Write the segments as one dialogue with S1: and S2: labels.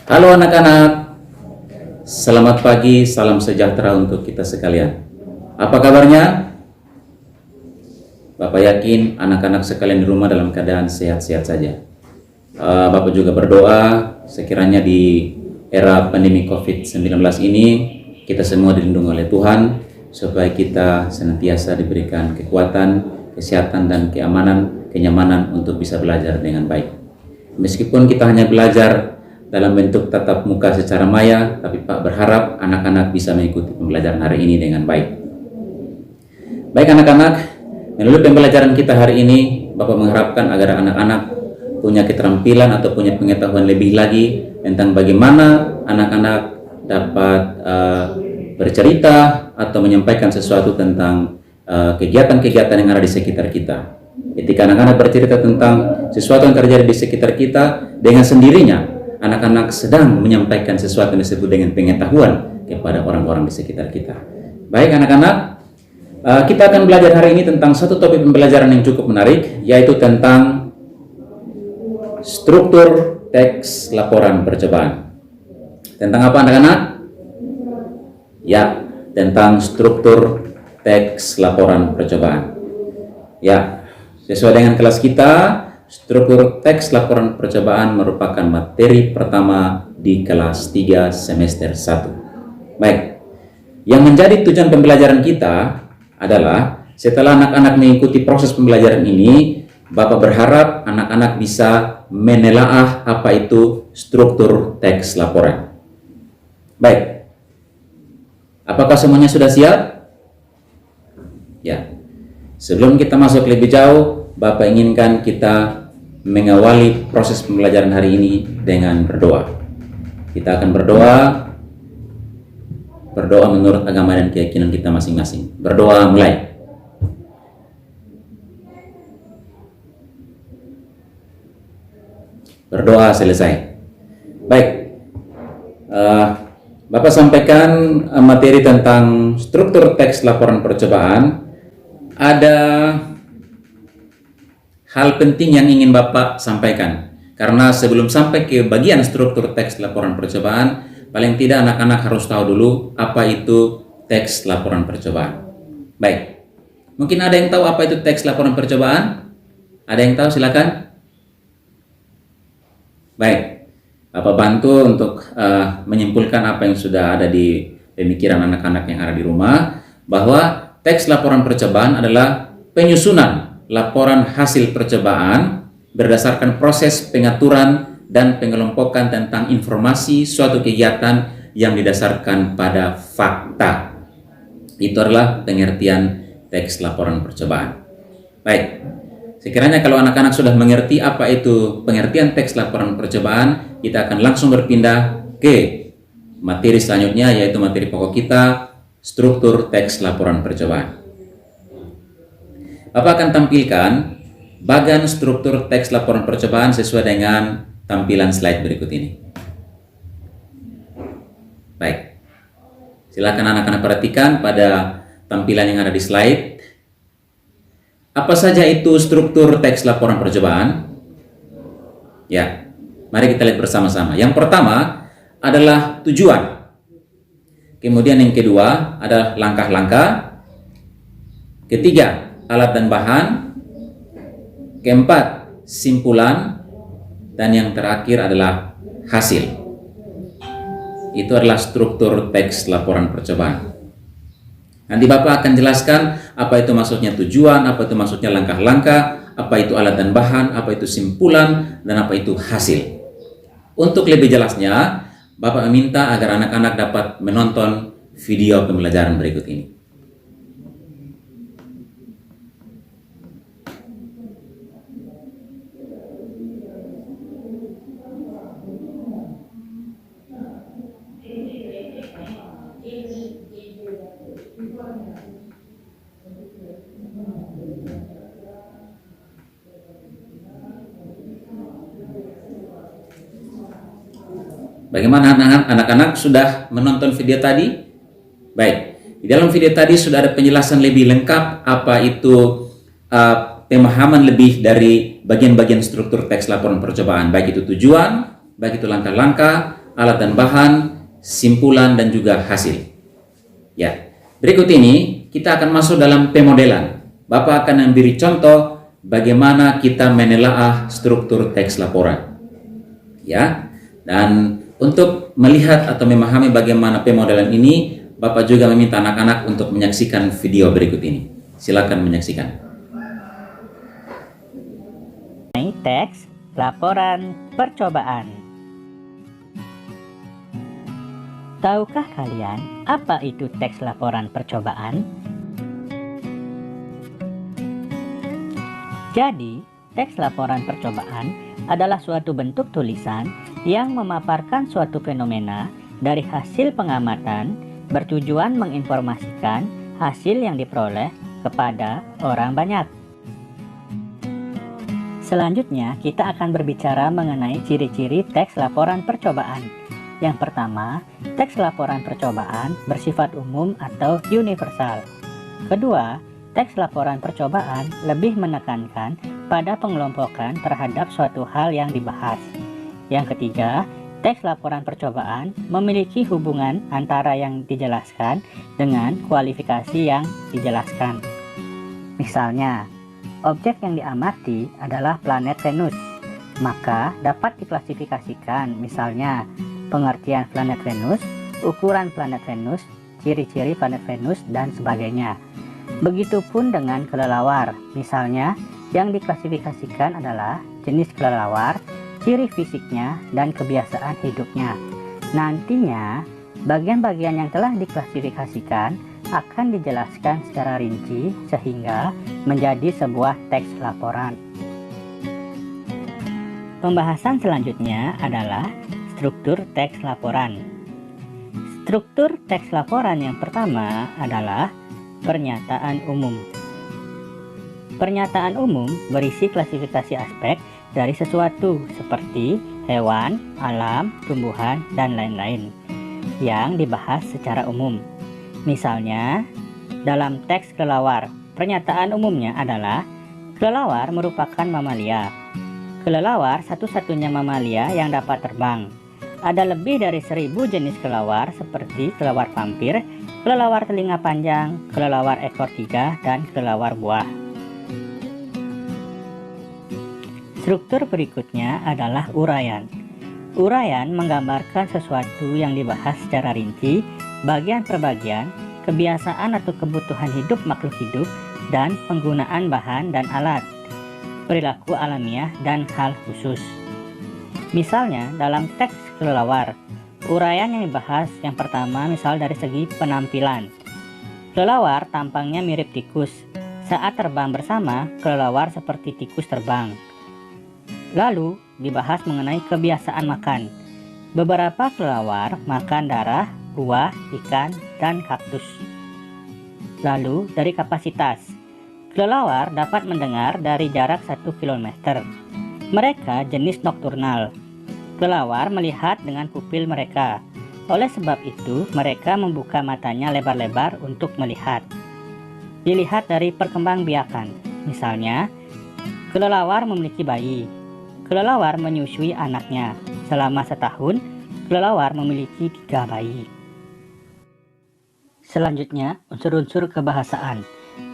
S1: Halo anak-anak, selamat pagi, salam sejahtera untuk kita sekalian. Apa kabarnya? Bapak yakin anak-anak sekalian di rumah dalam keadaan sehat-sehat saja. Bapak juga berdoa sekiranya di era pandemi COVID-19 ini kita semua dilindungi oleh Tuhan supaya kita senantiasa diberikan kekuatan, kesehatan dan kenyamanan untuk bisa belajar dengan baik. Meskipun kita hanya belajar dalam bentuk tatap muka secara maya, tapi Pak berharap anak-anak bisa mengikuti pembelajaran hari ini dengan baik. Baik anak-anak, melalui pembelajaran kita hari ini, Bapak mengharapkan agar anak-anak punya keterampilan atau punya pengetahuan lebih lagi tentang bagaimana anak-anak dapat bercerita atau menyampaikan sesuatu tentang kegiatan-kegiatan yang ada di sekitar kita. Ketika anak-anak bercerita tentang sesuatu yang terjadi di sekitar kita, dengan sendirinya anak-anak sedang menyampaikan sesuatu yang disebut dengan pengetahuan kepada orang-orang di sekitar kita. Baik anak-anak, kita akan belajar hari ini tentang satu topik pembelajaran yang cukup menarik, yaitu tentang struktur teks laporan percobaan. Tentang apa anak-anak? Ya, tentang struktur teks laporan percobaan. Ya, sesuai dengan kelas kita, struktur teks laporan percobaan merupakan materi pertama di kelas 3 semester 1. Baik, yang menjadi tujuan pembelajaran kita adalah setelah anak-anak mengikuti proses pembelajaran ini, Bapak berharap anak-anak bisa menelaah apa itu struktur teks laporan. Baik, apakah semuanya sudah siap? Ya, sebelum kita masuk lebih jauh, Bapak inginkan kita mengawali proses pembelajaran hari ini dengan berdoa. Kita akan berdoa menurut agama dan keyakinan kita masing-masing. Berdoa mulai. Berdoa selesai. Baik, Bapak sampaikan materi tentang struktur teks laporan percobaan. Ada hal penting yang ingin Bapak sampaikan, karena sebelum sampai ke bagian struktur teks laporan percobaan, paling tidak anak-anak harus tahu dulu apa itu teks laporan percobaan. Baik, mungkin ada yang tahu apa itu teks laporan percobaan? Ada yang tahu? Silakan. Baik, Bapak bantu untuk menyimpulkan apa yang sudah ada di pemikiran anak-anak yang ada di rumah, bahwa teks laporan percobaan adalah penyusunan laporan hasil percobaan berdasarkan proses pengaturan dan pengelompokan tentang informasi suatu kegiatan yang didasarkan pada fakta. Itu adalah pengertian teks laporan percobaan. Baik, sekiranya kalau anak-anak sudah mengerti apa itu pengertian teks laporan percobaan, kita akan langsung berpindah ke materi selanjutnya, yaitu materi pokok kita, struktur teks laporan percobaan. Bapak akan tampilkan bagian struktur teks laporan percobaan sesuai dengan tampilan slide berikut ini. Baik, silakan anak-anak perhatikan pada tampilan yang ada di slide. Apa saja itu struktur teks laporan percobaan? Ya, mari kita lihat bersama-sama. Yang pertama adalah tujuan. Kemudian yang kedua adalah langkah-langkah. Ketiga, alat dan bahan. Keempat, simpulan. Dan yang terakhir adalah hasil. Itu adalah struktur teks laporan percobaan. Nanti Bapak akan jelaskan apa itu maksudnya tujuan, apa itu maksudnya langkah-langkah, apa itu alat dan bahan, apa itu simpulan, dan apa itu hasil. Untuk lebih jelasnya, Bapak meminta agar anak-anak dapat menonton video pembelajaran berikut ini. Bagaimana anak-anak sudah menonton video tadi? Baik, di dalam video tadi sudah ada penjelasan lebih lengkap apa itu pemahaman lebih dari bagian-bagian struktur teks laporan percobaan, baik itu tujuan, baik itu langkah-langkah, alat dan bahan, simpulan, dan juga hasil. Ya, berikut ini kita akan masuk dalam pemodelan. Bapak akan memberi contoh bagaimana kita menelaah struktur teks laporan. Ya, dan untuk melihat atau memahami bagaimana pemodelan ini, Bapak juga meminta anak-anak untuk menyaksikan video berikut ini. Silakan menyaksikan.
S2: Teks laporan percobaan. Tahukah kalian apa itu teks laporan percobaan? Jadi, teks laporan percobaan adalah suatu bentuk tulisan yang memaparkan suatu fenomena dari hasil pengamatan bertujuan menginformasikan hasil yang diperoleh kepada orang banyak. Selanjutnya, kita akan berbicara mengenai ciri-ciri teks laporan percobaan. Yang pertama, teks laporan percobaan bersifat umum atau universal. Kedua, teks laporan percobaan lebih menekankan pada pengelompokan terhadap suatu hal yang dibahas. Yang ketiga, teks laporan percobaan memiliki hubungan antara yang dijelaskan dengan kualifikasi yang dijelaskan. Misalnya, objek yang diamati adalah planet Venus, maka dapat diklasifikasikan misalnya pengertian planet Venus, ukuran planet Venus, ciri-ciri planet Venus, dan sebagainya. Begitupun dengan kelelawar, misalnya yang diklasifikasikan adalah jenis kelelawar, ciri fisiknya, dan kebiasaan hidupnya. Nantinya, bagian-bagian yang telah diklasifikasikan akan dijelaskan secara rinci sehingga menjadi sebuah teks laporan. Pembahasan selanjutnya adalah struktur teks laporan. Struktur teks laporan yang pertama adalah pernyataan umum. Pernyataan umum berisi klasifikasi aspek dari sesuatu seperti hewan, alam, tumbuhan, dan lain-lain yang dibahas secara umum. Misalnya, dalam teks kelelawar, pernyataan umumnya adalah kelelawar merupakan mamalia. Kelelawar satu-satunya mamalia yang dapat terbang. Ada lebih dari 1000 jenis kelelawar seperti kelelawar vampir, kelelawar telinga panjang, kelelawar ekor 3, dan kelelawar buah. Struktur berikutnya adalah uraian. Uraian menggambarkan sesuatu yang dibahas secara rinci, bagian per bagian, kebiasaan atau kebutuhan hidup makhluk hidup, dan penggunaan bahan dan alat, perilaku alamiah, dan hal khusus. Misalnya, dalam teks kelelawar, uraian yang dibahas yang pertama misal dari segi penampilan. Kelelawar tampangnya mirip tikus. Saat terbang bersama, kelelawar seperti tikus terbang. Lalu, dibahas mengenai kebiasaan makan. Beberapa kelelawar makan darah, buah, ikan, dan kaktus. Lalu, dari kapasitas. Kelelawar dapat mendengar dari jarak 1 km. Mereka jenis nokturnal. Kelelawar melihat dengan pupil mereka. Oleh sebab itu, mereka membuka matanya lebar-lebar untuk melihat. Dilihat dari perkembangbiakan. Misalnya, kelelawar memiliki bayi. Kelelawar menyusui anaknya. Selama setahun, kelelawar memiliki 3 bayi. Selanjutnya, unsur-unsur kebahasaan.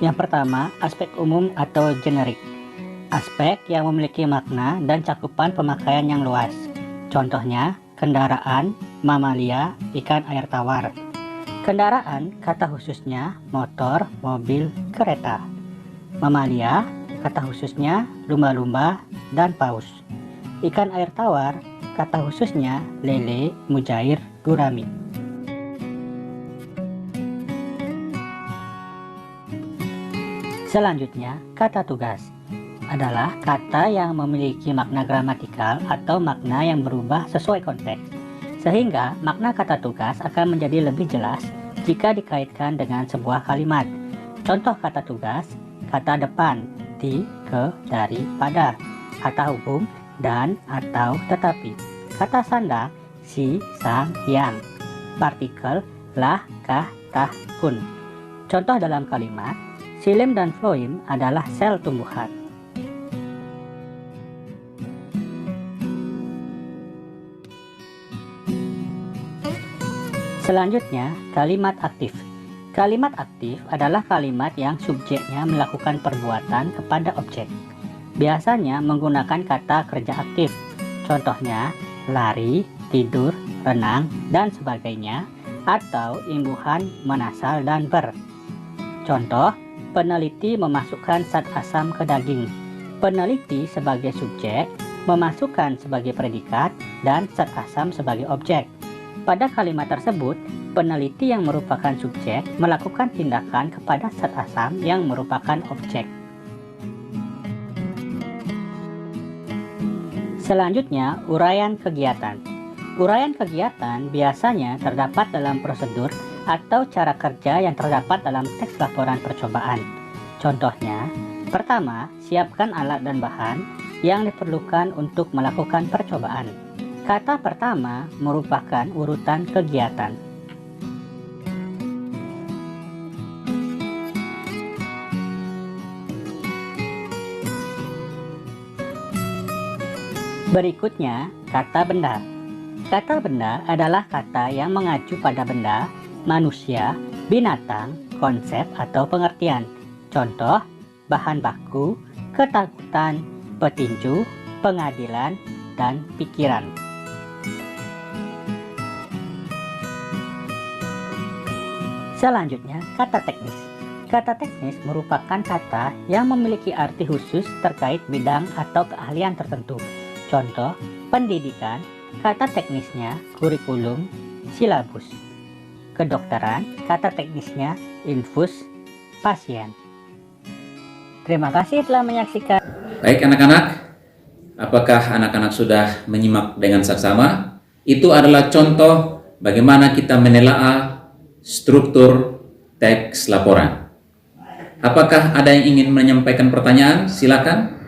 S2: Yang pertama, aspek umum atau generik. Aspek yang memiliki makna dan cakupan pemakaian yang luas. Contohnya, kendaraan, mamalia, ikan air tawar. Kendaraan, kata khususnya motor, mobil, kereta. Mamalia, kata khususnya lumba-lumba dan paus. Ikan air tawar, kata khususnya lele, mujair, gurami. Selanjutnya, kata tugas adalah kata yang memiliki makna gramatikal atau makna yang berubah sesuai konteks, sehingga makna kata tugas akan menjadi lebih jelas jika dikaitkan dengan sebuah kalimat. Contoh kata tugas, kata depan, di, ke, dari, pada, kata hubung, dan, atau, tetapi, kata sanda, si, sang, yang, partikel, lah, kah, tah, kun. Contoh dalam kalimat, xilem dan floem adalah sel tumbuhan. Selanjutnya, kalimat aktif. Kalimat aktif adalah kalimat yang subjeknya melakukan perbuatan kepada objek. Biasanya menggunakan kata kerja aktif. Contohnya, lari, tidur, renang, dan sebagainya, atau imbuhan, menasal, dan ber. Contoh, peneliti memasukkan zat asam ke daging. Peneliti sebagai subjek, memasukkan sebagai predikat, dan zat asam sebagai objek. Pada kalimat tersebut, peneliti yang merupakan subjek melakukan tindakan kepada zat asam yang merupakan objek. Selanjutnya, uraian kegiatan. Uraian kegiatan biasanya terdapat dalam prosedur atau cara kerja yang terdapat dalam teks laporan percobaan. Contohnya, pertama, siapkan alat dan bahan yang diperlukan untuk melakukan percobaan. Kata pertama merupakan urutan kegiatan. Berikutnya, kata benda. Kata benda adalah kata yang mengacu pada benda, manusia, binatang, konsep atau pengertian. Contoh, bahan baku, ketakutan, petinju, pengadilan, dan pikiran. Selanjutnya, kata teknis. Kata teknis merupakan kata yang memiliki arti khusus terkait bidang atau keahlian tertentu. Contoh, pendidikan, kata teknisnya kurikulum, silabus. Kedokteran, kata teknisnya infus, pasien. Terima kasih telah menyaksikan.
S1: Baik anak-anak, apakah anak-anak sudah menyimak dengan saksama? Itu adalah contoh bagaimana kita menelaah struktur teks laporan. Apakah ada yang ingin menyampaikan pertanyaan? Silakan.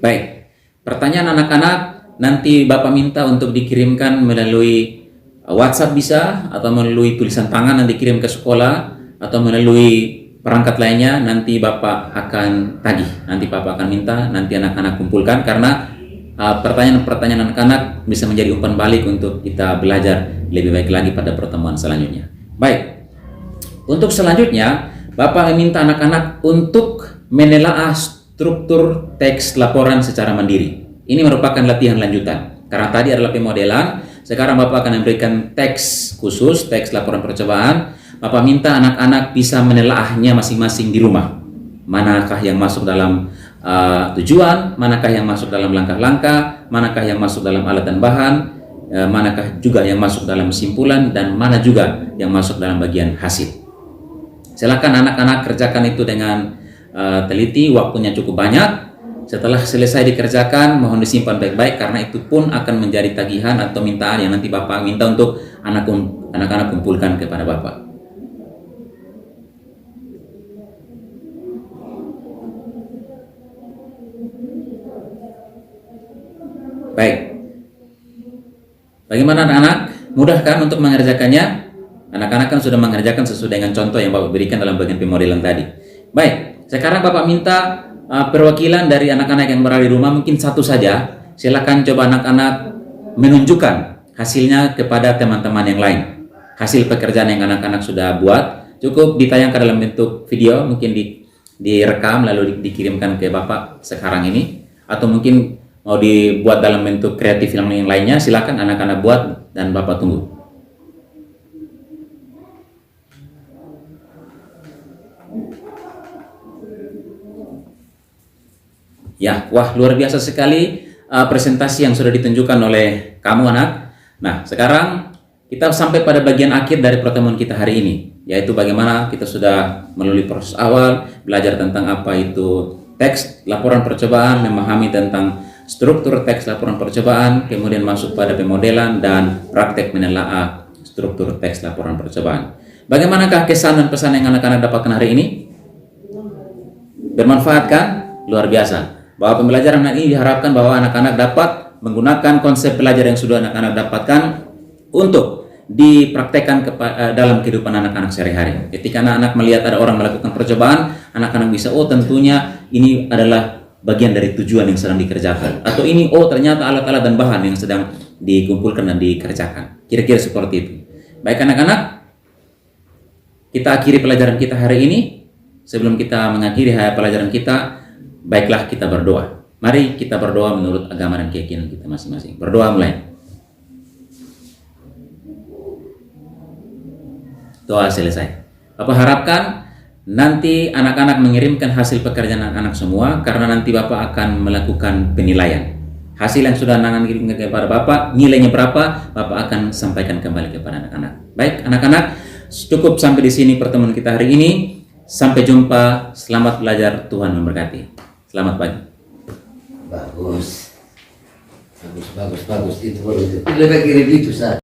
S1: Baik, pertanyaan anak-anak nanti Bapak minta untuk dikirimkan melalui WhatsApp bisa, atau melalui tulisan tangan nanti dikirim ke sekolah, atau melalui perangkat lainnya nanti Bapak akan tagih. Nanti Bapak akan minta, nanti anak-anak kumpulkan, karena pertanyaan-pertanyaan anak-anak bisa menjadi umpan balik untuk kita belajar lebih baik lagi pada pertemuan selanjutnya. Baik, untuk selanjutnya Bapak meminta anak-anak untuk menelaah struktur teks laporan secara mandiri. Ini merupakan latihan lanjutan. Karena tadi adalah pemodelan, sekarang Bapak akan memberikan teks khusus, teks laporan percobaan. Bapak minta anak-anak bisa menelaahnya masing-masing di rumah. Manakah yang masuk dalam tujuan, manakah yang masuk dalam langkah-langkah, manakah yang masuk dalam alat dan bahan, manakah juga yang masuk dalam kesimpulan, dan mana juga yang masuk dalam bagian hasil. Silakan anak-anak kerjakan itu dengan teliti, waktunya cukup banyak. Setelah selesai dikerjakan, mohon disimpan baik-baik, karena itu pun akan menjadi tagihan atau mintaan yang nanti Bapak minta untuk anak-anak kumpulkan kepada Bapak. Baik, bagaimana anak-anak? Mudah kan untuk mengerjakannya? Anak-anak kan sudah mengerjakan sesuai dengan contoh yang Bapak berikan dalam bagian pemodelan tadi. Baik, sekarang Bapak minta perwakilan dari anak-anak yang berada di rumah, mungkin satu saja. Silakan coba anak-anak menunjukkan hasilnya kepada teman-teman yang lain. Hasil pekerjaan yang anak-anak sudah buat cukup ditayangkan dalam bentuk video, mungkin direkam lalu dikirimkan ke Bapak sekarang ini, atau mungkin mau dibuat dalam bentuk kreatif yang lainnya. Silakan anak-anak buat dan Bapak tunggu. Ya, wah luar biasa sekali presentasi yang sudah ditunjukkan oleh kamu anak. Nah, sekarang kita sampai pada bagian akhir dari pertemuan kita hari ini, yaitu bagaimana kita sudah melalui proses awal, belajar tentang apa itu teks laporan percobaan, memahami tentang struktur teks laporan percobaan, kemudian masuk pada pemodelan dan praktek menelaah struktur teks laporan percobaan. Bagaimanakah kesan dan pesan yang anak-anak dapatkan hari ini? Bermanfaat kan? Luar biasa. Bahwa pembelajaran ini diharapkan bahwa anak-anak dapat menggunakan konsep belajar yang sudah anak-anak dapatkan untuk dipraktekkan dalam kehidupan anak-anak sehari-hari. Ketika anak-anak melihat ada orang melakukan percobaan, anak-anak bisa, oh tentunya ini adalah bagian dari tujuan yang sedang dikerjakan, atau ini ternyata alat-alat dan bahan yang sedang dikumpulkan dan dikerjakan. Kira-kira seperti itu. Baik anak-anak, kita akhiri pelajaran kita hari ini. Sebelum kita mengakhiri pelajaran kita, baiklah kita berdoa. Mari kita berdoa menurut agama dan keyakinan kita masing-masing. Berdoa mulai. Doa selesai. Bapak harapkan nanti anak-anak mengirimkan hasil pekerjaan anak-anak semua, karena nanti Bapak akan melakukan penilaian. Hasil yang sudah anak-anak kirimkan kepada Bapak, nilainya berapa, Bapak akan sampaikan kembali kepada anak-anak. Baik anak-anak, cukup sampai di sini pertemuan kita hari ini. Sampai jumpa, selamat belajar, Tuhan memberkati. Selamat pagi.
S3: Bagus. Bagus. Itu baru itu. Lebih kirim itu, Sat.